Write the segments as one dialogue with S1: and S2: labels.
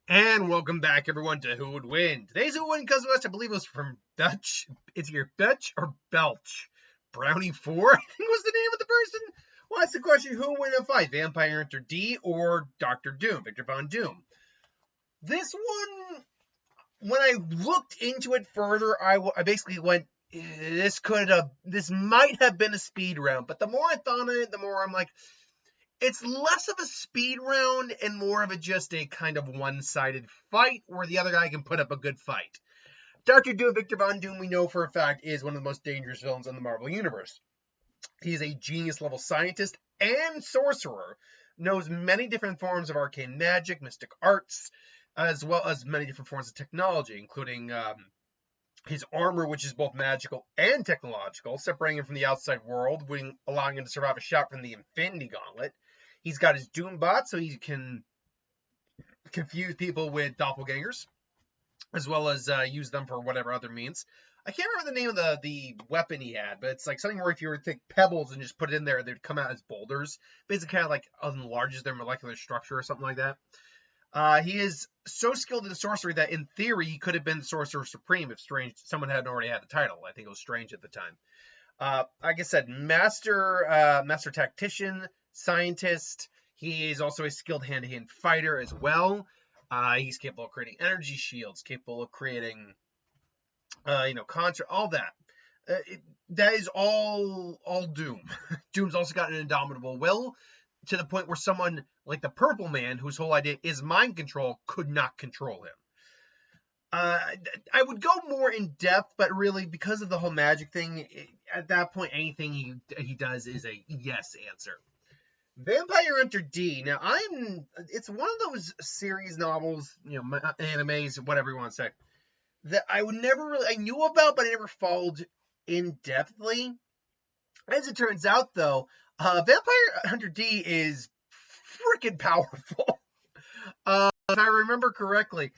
S1: And welcome back, everyone, to Who Would Win. Today's Who Would Win comes to us, I believe it was from Dutch. It's either Dutch or Belch. Brownie 4, I think was the name of the person. Well, that's the question. Who would win in a fight? Vampire Hunter D or Dr. Doom, Victor Von Doom? This one, when I looked into it further, I basically went, this might have been a speed round. But the more I thought on it, the more I'm like, it's less of a speed round and more of just a kind of one-sided fight where the other guy can put up a good fight. Dr. Doom, Victor Von Doom, we know for a fact, is one of the most dangerous villains in the Marvel Universe. He is a genius-level scientist and sorcerer, knows many different forms of arcane magic, mystic arts, as well as many different forms of technology, including his armor, which is both magical and technological, separating him from the outside world, allowing him to survive a shot from the Infinity Gauntlet. He's got his Doombot, so he can confuse people with doppelgangers, as well as use them for whatever other means. I can't remember the name of the weapon he had, but it's like something where if you were to take pebbles and just put it in there, they'd come out as boulders. Basically, kind of like enlarges their molecular structure or something like that. He is so skilled in sorcery that, in theory, he could have been Sorcerer Supreme if someone hadn't already had the title. I think it was Strange at the time. Like I said, master tactician, scientist. He is also a skilled hand-to-hand fighter as well. He's capable of creating energy shields, capable of creating, contra, all that. That is all Doom. Doom's also got an indomitable will, to the point where someone like the Purple Man, whose whole idea is mind control, could not control him. I would go more in depth, but really, because of the whole magic thing, at that point, anything he does is a yes answer. Vampire Hunter D. Now, it's one of those series novels, animes, whatever you want to say, that I knew about, but I never followed in depthly. As it turns out, though, Vampire Hunter D is freaking powerful. If I remember correctly,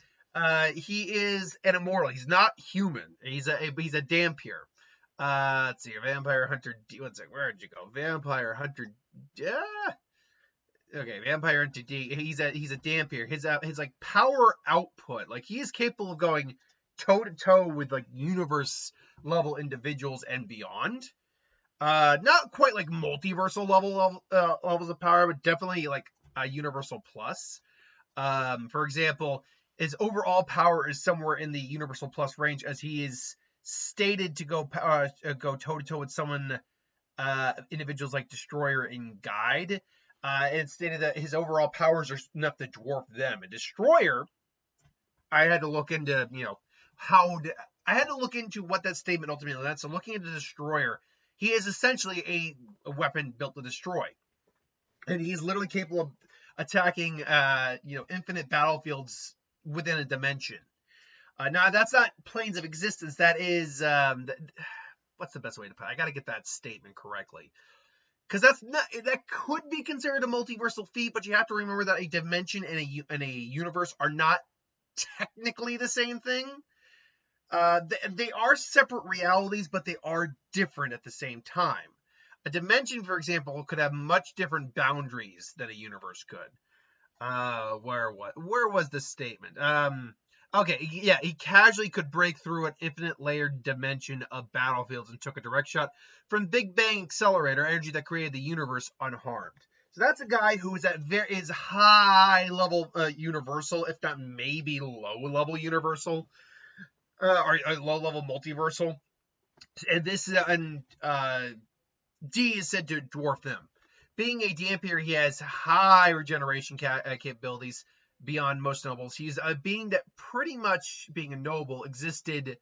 S1: he is an immortal. He's not human. He's a Dhampir. Let's see, Vampire Hunter D. One second, where did you go? Vampire Hunter. Okay, Vampire Hunter D. He's a Dhampir. His like power output, like he is capable of going toe to toe with like universe level individuals and beyond. Not quite like multiversal levels of power, but definitely like a universal plus. For example, his overall power is somewhere in the Universal Plus range, as he is stated to go toe to toe with individuals like Destroyer and Guide. And it's stated that his overall powers are enough to dwarf them. And Destroyer, I had to look into, I had to look into what that statement ultimately meant. So looking into Destroyer, he is essentially a weapon built to destroy, and he's literally capable of attacking, infinite battlefields within a dimension. Now, that's not planes of existence. That is, what's the best way to put it? I got to get that statement correctly, because that could be considered a multiversal feat, but you have to remember that a dimension and a universe are not technically the same thing. They are separate realities, but they are different at the same time. A dimension, for example, could have much different boundaries than a universe could. Where was the statement? Okay, yeah, he casually could break through an infinite layered dimension of battlefields and took a direct shot from Big Bang Accelerator, energy that created the universe, unharmed. So that's a guy who is high level universal, if not maybe low level universal, or low level multiversal. And D is said to dwarf them. Being a Dhampir, he has high regeneration capabilities beyond most nobles. He's a being that, pretty much being a noble, existed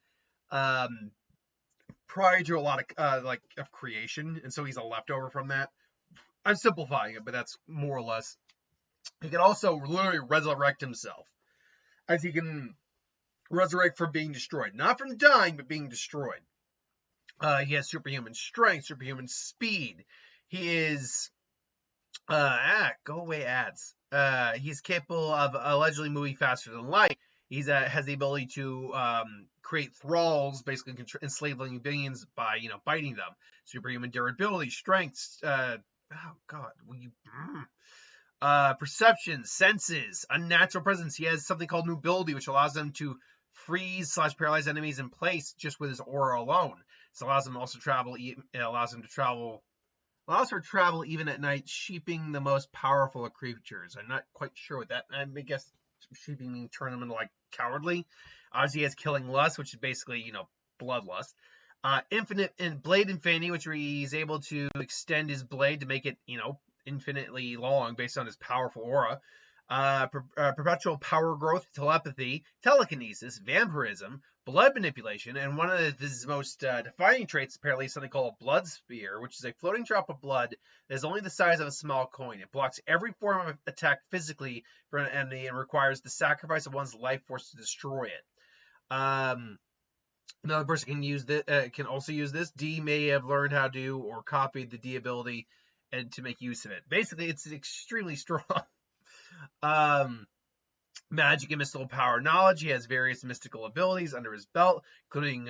S1: prior to a lot of creation, and so he's a leftover from that. I'm simplifying it, but that's more or less. He can also literally resurrect himself, as he can resurrect from being destroyed, not from dying, but being destroyed. He has superhuman strength, superhuman speed. He is go away ads. He's capable of allegedly moving faster than light. He has the ability to create thralls, basically enslaving beings by biting them. Superhuman durability, strength. Oh God, will you? Perception, senses, unnatural presence. He has something called Nubility, which allows him to freeze/paralyze enemies in place just with his aura alone. This allows him to also travel. It allows him to travel. Allows for travel even at night, sheeping the most powerful of creatures. I'm not quite sure what that. I guess sheeping means turn them into like cowardly. Obviously, he has killing lust, which is basically bloodlust. Infinite and blade infinity, which he's able to extend his blade to make it infinitely long based on his powerful aura. Perpetual power growth, telepathy, telekinesis, vampirism, blood manipulation, and one of his most defining traits apparently is something called a blood sphere, which is a floating drop of blood that is only the size of a small coin. It blocks every form of attack physically for an enemy and requires the sacrifice of one's life force to destroy it. Another person can also use this. D may have learned how to or copied the D ability and to make use of it. Basically, it's extremely strong. Magic and mystical power knowledge. He has various mystical abilities under his belt, including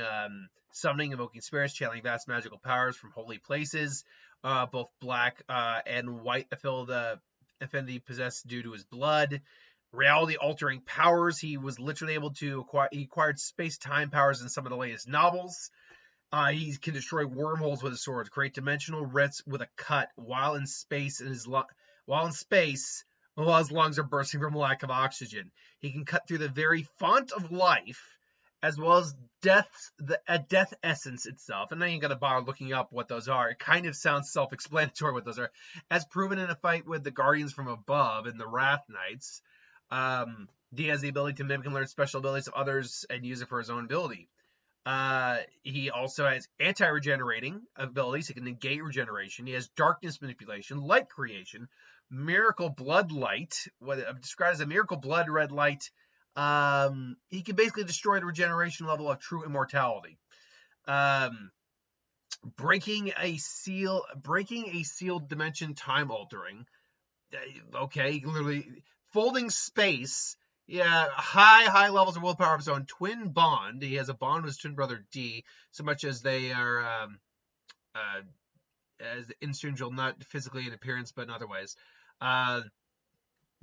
S1: summoning, invoking spirits, channeling vast magical powers from holy places. Both black and white affinity possessed due to his blood. Reality-altering powers. He was literally able to acquired space-time powers in some of the latest novels. He can destroy wormholes with his sword, create dimensional rifts with a cut while in space, while his lungs are bursting from lack of oxygen. He can cut through the very font of life, as well as death essence itself. And then you got to bother looking up what those are. It kind of sounds self-explanatory what those are, as proven in a fight with the Guardians from Above and the Wrath Knights. He has the ability to mimic and learn special abilities of others and use it for his own ability. He also has anti-regenerating abilities. He can negate regeneration. He has darkness manipulation, light creation, miracle blood light, what I've described as a miracle blood red light. He can basically destroy the regeneration level of true immortality. Breaking a sealed dimension, time altering. Okay, literally folding space. Yeah, high levels of willpower of his own. Twin bond. He has a bond with his twin brother D, so much as they are as instrumental, not physically in appearance, but in other ways.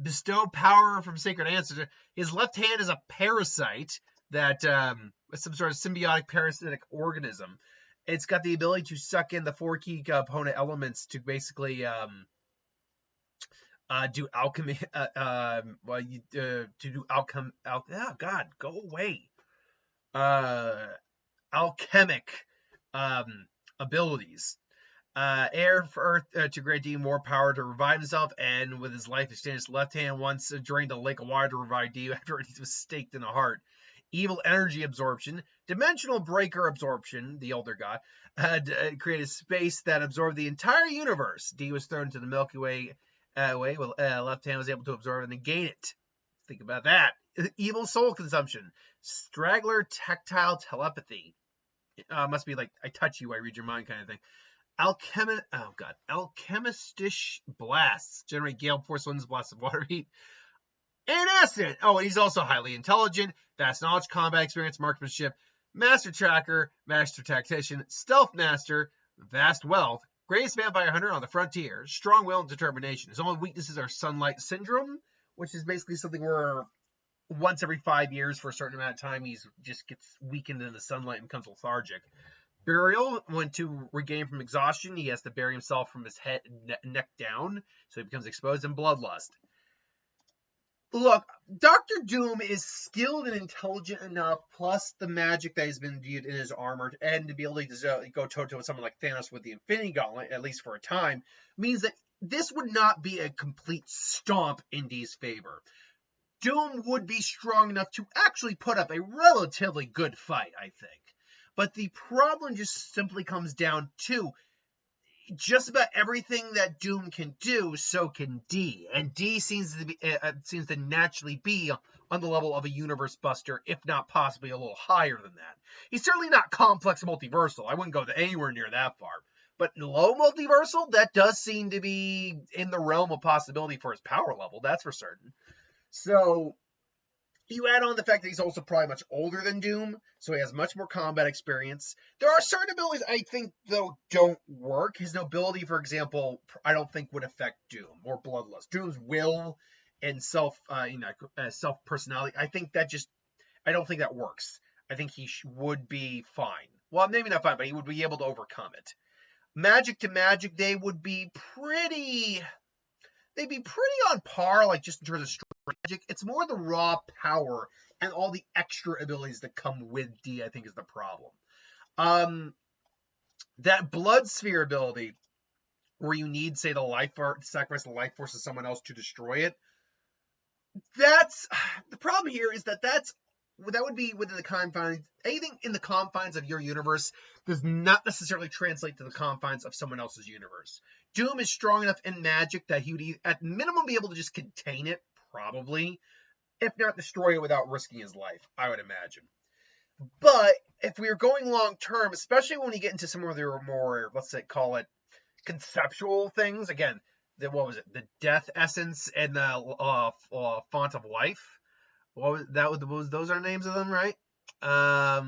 S1: Bestow power from sacred ancestor. His left hand is a parasite that some sort of symbiotic parasitic organism. It's got the ability to suck in the 4 key component elements to basically do alchemy. To do alchem. Oh God, go away. Alchemic abilities. Air for Earth to grant D more power to revive himself, and with his life extended his left hand once drained a lake of water to revive D after he was staked in the heart. Evil energy absorption, dimensional breaker absorption, the older god, had created space that absorbed the entire universe. D was thrown into the Milky Way, with left hand was able to absorb and negate it. Think about that. Evil soul consumption, straggler tactile telepathy. Must be like I touch you, I read your mind kind of thing. Alchemistish blasts generate gale force winds, blasts of water heat, and acid. Oh, and he's also highly intelligent, vast knowledge, combat experience, marksmanship, master tracker, master tactician, stealth master, vast wealth, greatest vampire hunter on the frontier, strong will and determination. His only weaknesses are sunlight syndrome, which is basically something where once every 5 years for a certain amount of time he just gets weakened in the sunlight and becomes lethargic. Burial, when to regain from exhaustion, he has to bury himself from his head neck down, so he becomes exposed, and bloodlust. Look, Dr. Doom is skilled and intelligent enough, plus the magic that has been viewed in his armor, and to be able to go toe-to-toe with someone like Thanos with the Infinity Gauntlet, at least for a time, means that this would not be a complete stomp in D's favor. Doom would be strong enough to actually put up a relatively good fight, I think. But the problem just simply comes down to just about everything that Doom can do, so can D. And D seems to naturally be on the level of a universe buster, if not possibly a little higher than that. He's certainly not complex multiversal. I wouldn't go anywhere near that far. But low multiversal, that does seem to be in the realm of possibility for his power level. That's for certain. So You add on the fact that he's also probably much older than Doom, so he has much more combat experience. There are certain abilities I think, though, don't work. His nobility, for example, I don't think would affect Doom or Bloodlust. Doom's will and self personality, I think that just, I don't think that works. I think he would be fine. Well, maybe not fine, but he would be able to overcome it. Magic to magic, they'd be pretty on par, like just in terms of strategic. It's more the raw power and all the extra abilities that come with D, I think, is the problem. That blood sphere ability, where you need, say, sacrifice the life force of someone else to destroy it. That's the problem here, is that would be within the confines. Anything in the confines of your universe does not necessarily translate to the confines of someone else's universe. Doom is strong enough in magic that he would, at minimum, be able to just contain it, probably, if not destroy it without risking his life, I would imagine. But if we are going long term, especially when you get into some of the more, let's say, call it conceptual things, again, the death essence and the font of life. Those are names of them, right? Yeah,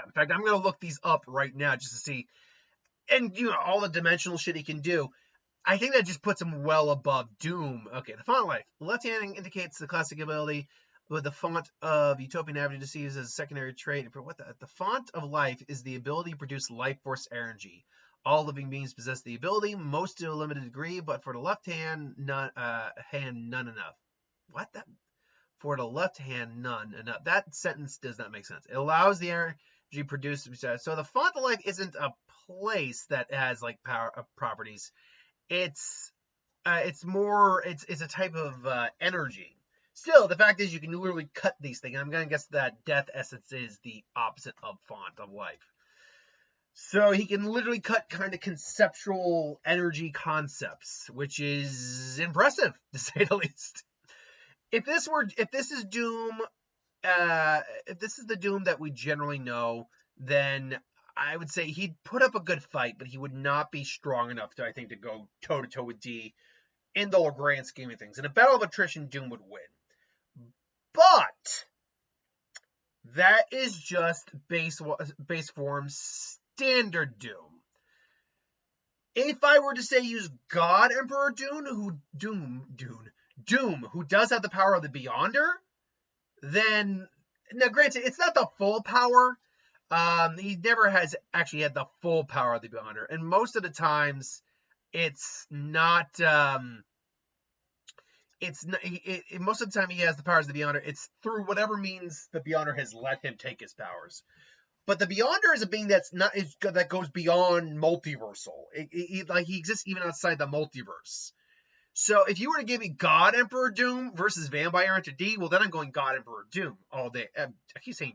S1: in fact, I'm gonna look these up right now just to see, and all the dimensional shit he can do. I think that just puts him well above Doom. Okay, the font of life. Left hand indicates the classic ability, with the font of Utopian Avenue Deceives as a secondary trait. The font of life is the ability to produce life force energy. All living beings possess the ability, most to a limited degree, but for the left hand, none enough. What? For the left hand, none enough. That sentence does not make sense. It allows the energy produced. So the font of life isn't a place that has like power properties. It's more, it's a type of energy. Still, the fact is you can literally cut these things. I'm gonna guess that death essence is the opposite of font of life. So he can literally cut kind of conceptual energy concepts, which is impressive to say the least. If this is Doom, if this is the Doom that we generally know, then I would say he'd put up a good fight, but he would not be strong enough to, I think, to go toe to toe with D in the grand scheme of things. In a battle of attrition, Doom would win. But that is just base form standard Doom. If I were to say use God Emperor Doom, who does have the power of the Beyonder, then, now granted, it's not the full power. He never has actually had the full power of the Beyonder, and most of the times, it's not. Most of the time he has the powers of the Beyonder. It's through whatever means the Beyonder has let him take his powers. But the Beyonder is a being that goes beyond multiversal. He exists even outside the multiverse. So if you were to give me God Emperor Doom versus Vampire Hunter D, well, then I'm going God Emperor Doom all day. I keep saying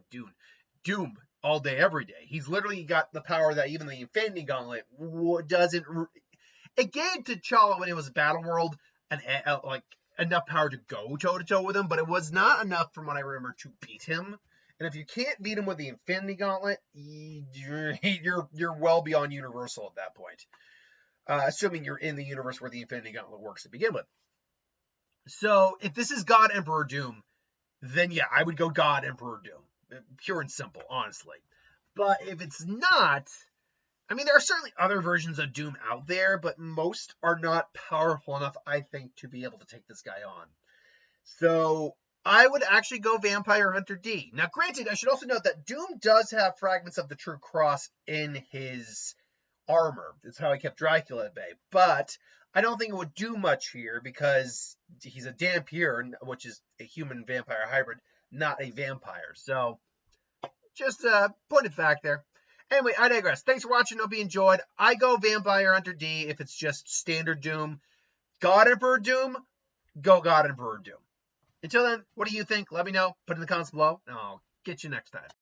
S1: Doom all day, every day. He's literally got the power that even the Infinity Gauntlet doesn't. It gave T'Challa when it was Battle World like enough power to go toe to toe with him, but it was not enough, from what I remember, to beat him. And if you can't beat him with the Infinity Gauntlet, you're well beyond Universal at that point. Assuming you're in the universe where the Infinity Gauntlet works to begin with. So if this is God Emperor Doom, then yeah, I would go God Emperor Doom. Pure and simple, honestly. But if it's not, I mean, there are certainly other versions of Doom out there, but most are not powerful enough, I think, to be able to take this guy on. So I would actually go Vampire Hunter D. Now, granted, I should also note that Doom does have fragments of the True Cross in his armor. That's how he kept Dracula at bay. But I don't think it would do much here, because he's a Dhampir, which is a human vampire hybrid, not a vampire. So just a point of fact there. Anyway, I digress. Thanks for watching. Hope you enjoyed. I go Vampire Hunter D if it's just standard Doom. God Emperor Doom, go God Emperor Doom. Until then, what do you think? Let me know. Put in the comments below, and I'll get you next time.